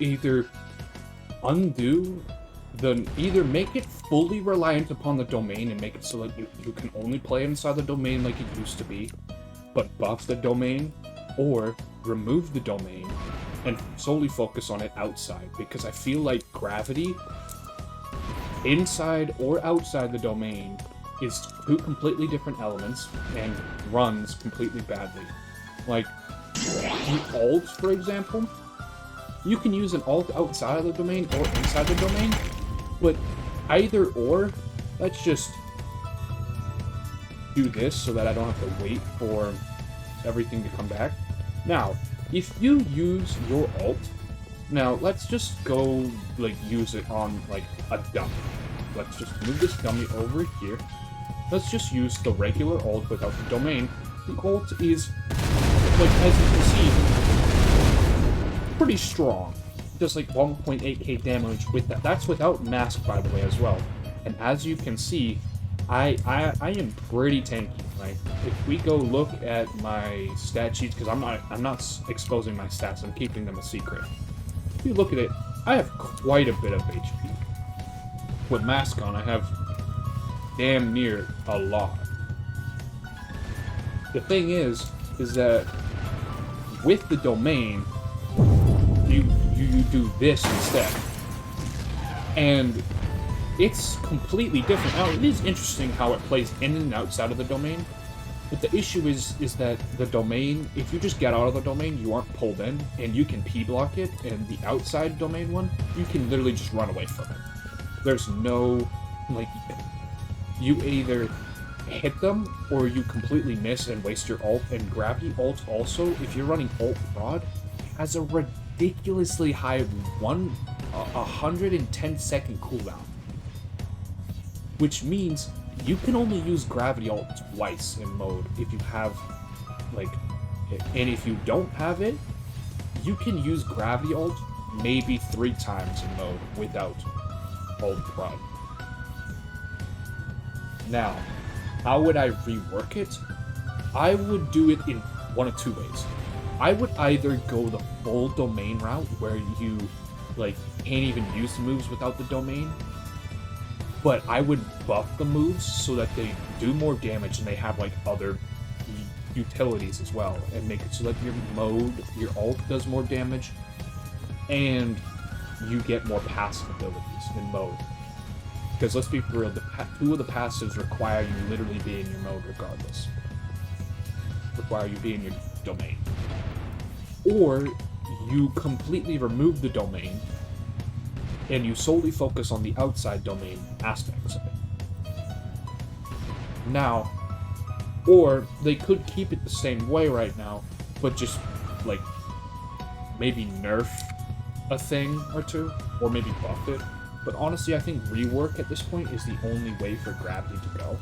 either make it fully reliant upon the Domain and make it so that you can only play inside the Domain like it used to be, but buff the Domain, or remove the Domain and solely focus on it outside, because I feel like Gravity, inside or outside the Domain, is 2 completely different elements and runs completely badly. Like, the alt, for example, you can use an alt outside of the domain or inside the domain, but either or, let's just do this so that I don't have to wait for everything to come back. Now, if you use your alt, now let's just go, like, use it on, like, a dummy. Let's just move this dummy over here. Let's just use the regular alt without the domain. The alt is, like, as you can see, pretty strong. Does like 1.8k damage with that. That's without mask, by the way, as well. And as you can see, I am pretty tanky. Like, if we go look at my stat sheets, because I'm not exposing my stats, I'm keeping them a secret. If you look at it, I have quite a bit of HP. With mask on, I have damn near a lot. The thing is that with the domain, you do this instead. And it's completely different. Now, it is interesting how it plays in and outside of the domain, but the issue is that the domain, if you just get out of the domain, you aren't pulled in, and you can P-block it, and the outside domain one, you can literally just run away from it. There's no, like, you either hit them, or you completely miss and waste your ult, and Gravity ult also, if you're running ult prod, has a ridiculously high 110-second cooldown. Which means you can only use Gravity ult twice in mode if you have, like, and if you don't have it, you can use Gravity ult maybe 3 times in mode without ult prod. Now, how would I rework it? I would do it in one of 2 ways. I would either go the full domain route where you, like, can't even use the moves without the domain, but I would buff the moves so that they do more damage and they have, like, other utilities as well, and make it so that your ult does more damage, and you get more passive abilities in mode. Because let's be real, 2 of the passives require you literally be in your mode regardless. Require you be in your domain. Or you completely remove the domain and you solely focus on the outside domain aspects of it. Now, or they could keep it the same way right now, but just, like, maybe nerf a thing or 2, or maybe buff it. But honestly, I think rework at this point is the only way for Gravity to go.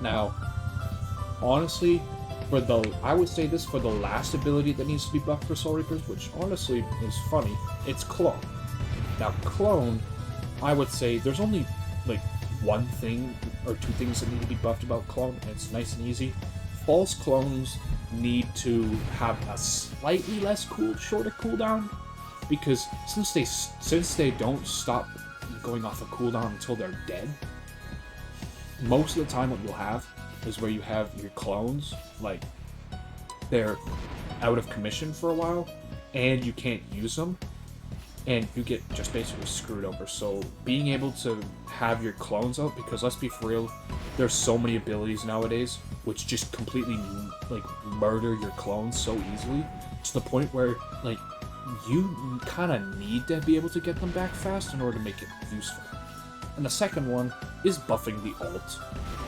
Now, honestly, I would say this for the last ability that needs to be buffed for Soul Reapers, which honestly is funny, it's Clone. Now, Clone, I would say there's only, like, 1 thing or 2 things that need to be buffed about Clone, and it's nice and easy. False clones need to have a slightly less shorter cooldown, because since they don't stop going off a cooldown until they're dead, most of the time what you'll have is where you have your clones, like, they're out of commission for a while, and you can't use them, and you get just basically screwed over. So being able to have your clones out, because let's be for real, there's so many abilities nowadays which just completely, like, murder your clones so easily, to the point where, like, you kind of need to be able to get them back fast in order to make it useful. And the second one is buffing the ult,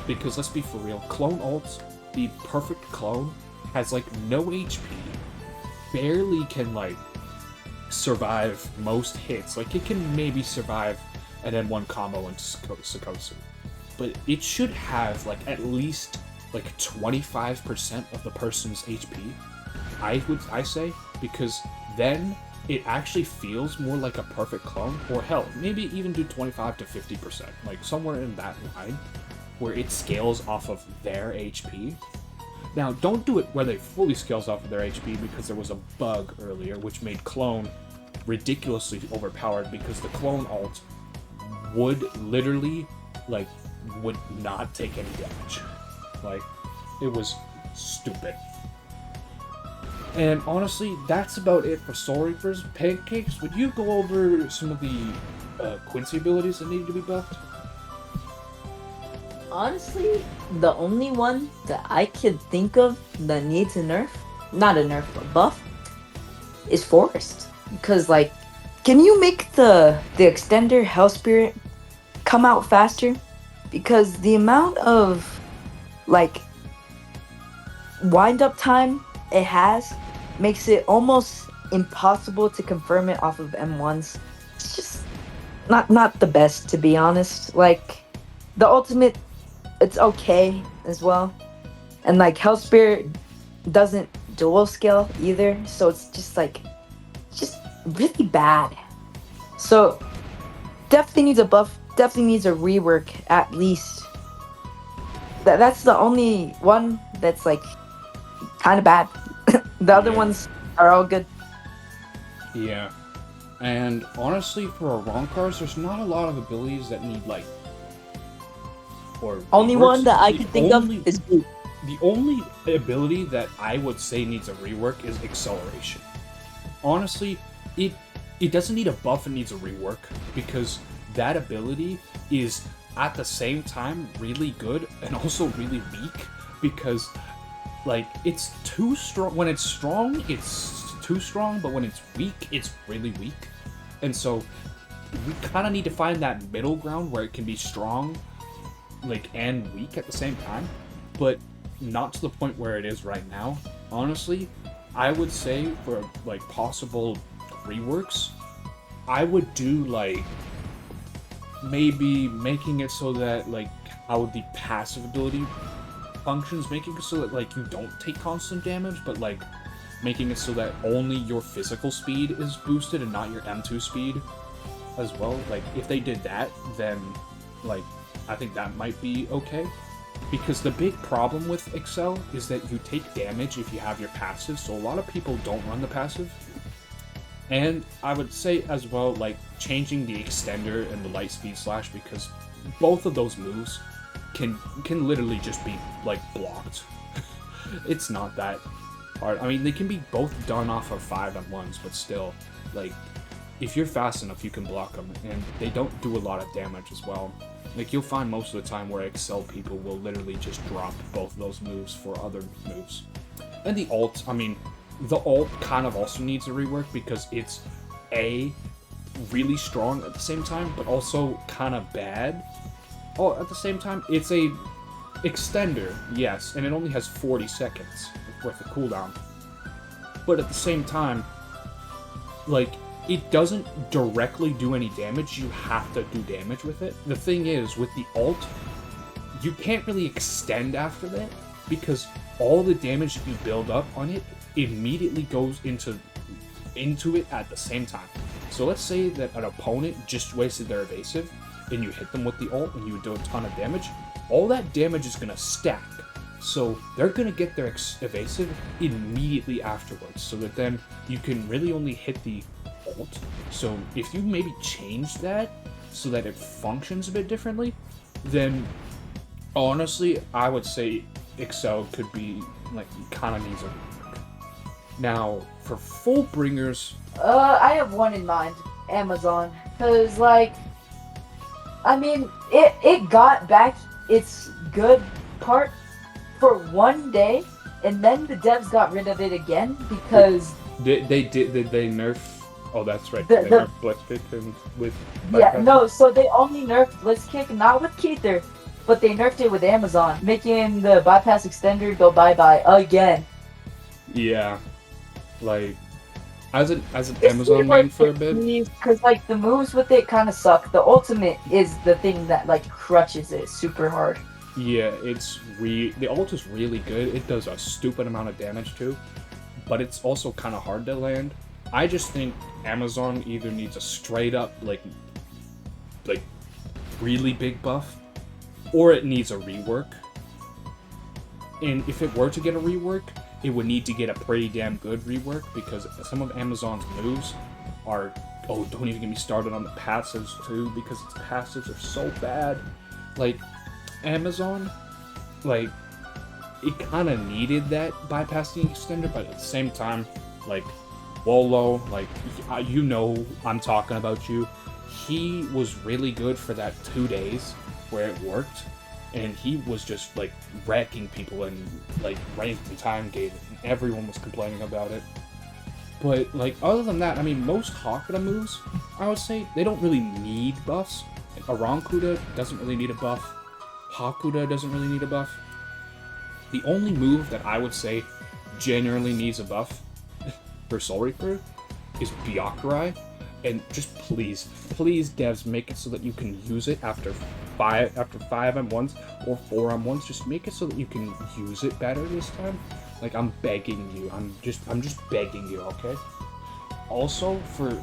because let's be for real, clone ults, the perfect clone, has, like, no HP, barely can, like, survive most hits. Like, it can maybe survive an N1 combo into Sakotsu, but it should have, like, at least, like, 25% of the person's HP, I say, because then it actually feels more like a perfect clone, or hell, maybe even do 25 to 50%, like somewhere in that line, where it scales off of their HP. Now, don't do it where they fully scales off of their HP, because there was a bug earlier which made clone ridiculously overpowered, because the clone ult would literally, like, would not take any damage. Like, it was stupid. And honestly, that's about it for Soul Reapers. Pancakes, would you go over some of the Quincy abilities that need to be buffed? Honestly, the only one that I could think of that needs a nerf, not a nerf, a buff, is Forest. Because, like, can you make the extender Hell Spirit come out faster? Because the amount of, like, wind up time it has makes it almost impossible to confirm it off of M1s. It's just not the best, to be honest. Like, the ultimate, it's okay as well, and like Hell Spirit doesn't dual scale either, so it's just like just really bad. So definitely needs a buff, definitely needs a rework at least. That's the only one that's like kind of bad. The other Yeah. ones are all good. Yeah. And honestly, for Arancars, there's not a lot of abilities that need, like, or Only reworks. one that I The could think only- of is Boot. The only ability that I would say needs a rework is Acceleration. Honestly, it doesn't need a buff, it needs a rework, because that ability is at the same time really good and also really weak, because, like, it's too strong. When it's strong, it's too strong, but when it's weak, it's really weak. And so we kind of need to find that middle ground where it can be strong, like, and weak at the same time, but not to the point where it is right now. Honestly, I would say for, like, possible reworks, I would do, like, maybe making it so that, like, how the passive ability functions, making it so that, like, you don't take constant damage, but, like, making it so that only your physical speed is boosted and not your M2 speed as well. Like, if they did that, then, like, I think that might be okay. Because the big problem with Excel is that you take damage if you have your passive, so a lot of people don't run the passive. And I would say as well, like, changing the extender and the light speed slash, because both of those moves can literally just be, like, blocked. It's not that hard. I mean, they can be both done off of 5M1s, but still, like, if you're fast enough, you can block them, and they don't do a lot of damage as well. Like, you'll find most of the time where Excel people will literally just drop both of those moves for other moves. And the ult, I mean, the ult kind of also needs a rework, because it's really strong at the same time, but also kind of bad. Oh, at the same time, it's a extender, yes, and it only has 40 seconds worth of cooldown. But at the same time, like, it doesn't directly do any damage, you have to do damage with it. The thing is, with the ult, you can't really extend after that, because all the damage that you build up on it immediately goes into it at the same time. So let's say that an opponent just wasted their evasive, and you hit them with the ult, and you do a ton of damage. All that damage is gonna stack. So they're gonna get their evasive immediately afterwards, so that then you can really only hit the ult. So if you maybe change that so that it functions a bit differently, then honestly, I would say Excel could be, like, kind of needs a rework. Now, for Fullbringers, I have one in mind, Amazon, because, like, I mean, it got back its good part for one day, and then the devs got rid of it again because they nerf. Oh, that's right. The- They the- nerf Blitzkick and with. yeah, no, so they only nerfed Blitzkick, not with Keither, but they nerfed it with Amazon, making the bypass extender go bye-bye again. Yeah, like, as an Amazon main for a bit. Because, like, the moves with it kind of suck. The ultimate is the thing that, like, crutches it super hard. Yeah, the ult is really good. It does a stupid amount of damage too, but it's also kind of hard to land. I just think Amazon either needs a straight up, like really big buff, or it needs a rework. And if it were to get a rework, it would need to get a pretty damn good rework, because some of Amazon's moves are, oh, don't even get me started on the passives too, because its passives are so bad. Like, Amazon, like, it kind of needed that bypassing extender, but at the same time, like, Wolo, like, you know I'm talking about you. He was really good for that 2 days where it worked, and he was just like wrecking people and like ranking time gate, and everyone was complaining about it. But like other than that, I mean, most Hakuda moves, I would say, they don't really need buffs. Arankuda doesn't really need a buff. Hakuda doesn't really need a buff. The only move that I would say genuinely needs a buff for Soul Reaper is Byakurai. And just please, please, devs, make it so that you can use it after 5 M1s or 4 M1s. Just make it so that you can use it better this time. Like, I'm begging you. I'm just begging you, okay? Also, for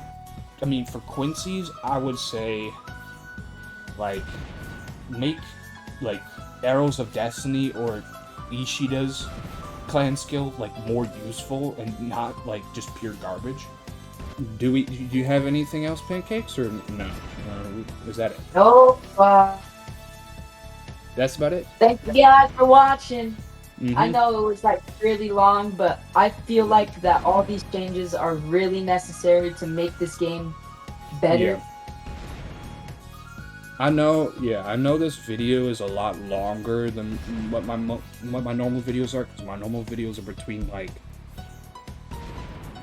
Quincy's, I would say, like, make, like, Arrows of Destiny or Ishida's clan skill, like, more useful and not, like, just pure garbage. Do you have anything else, Pancakes, or no? Is that it? No, That's about it? thank you guys for watching. Mm-hmm. I know it was like really long, but I feel like that all these changes are really necessary to make this game better. Yeah. I know this video is a lot longer than what my normal videos are, because my normal videos are between like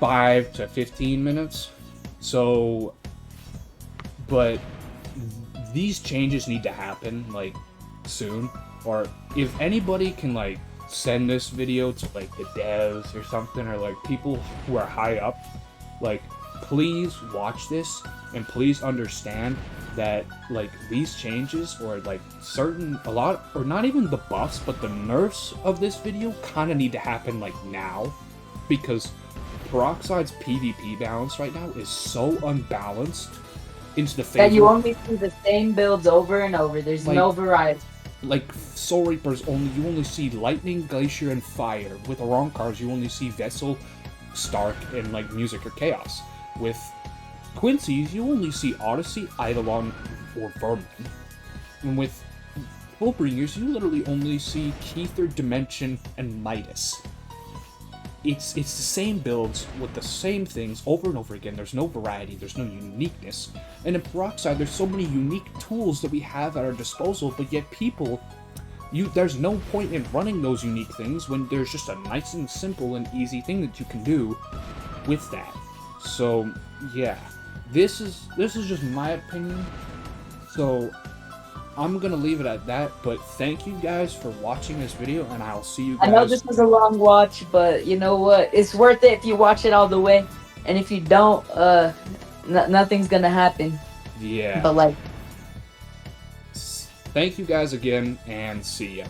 5 to 15 minutes. So, but these changes need to happen like soon, or if anybody can like send this video to like the devs or something, or like people who are high up, like please watch this and please understand that like these changes, or like a lot, or not even the buffs, but the nerfs of this video kind of need to happen like now, because Peroxide's PvP balance right now is so unbalanced into the favor. That you only see the same builds over and over. There's like, no variety. Like Soul Reapers, you only see Lightning, Glacier, and Fire. With Arancars, you only see Vessel, Stark, and like Music or Chaos. With Quincy's, you only see Odyssey, Eidolon, or Vermin. And with Fullbringers, you literally only see Kether, Dimension, and Midas. It's the same builds with the same things over and over again. There's no variety, there's no uniqueness. And in Peroxide, there's so many unique tools that we have at our disposal, but yet people, there's no point in running those unique things when there's just a nice and simple and easy thing that you can do with that. So yeah, this is just my opinion. So I'm gonna leave it at that, but thank you guys for watching this video, and I'll see you guys. I know this was a long watch, but you know what? It's worth it if you watch it all the way, and if you don't, nothing's gonna happen. Yeah. But like, Thank you guys again, and see ya.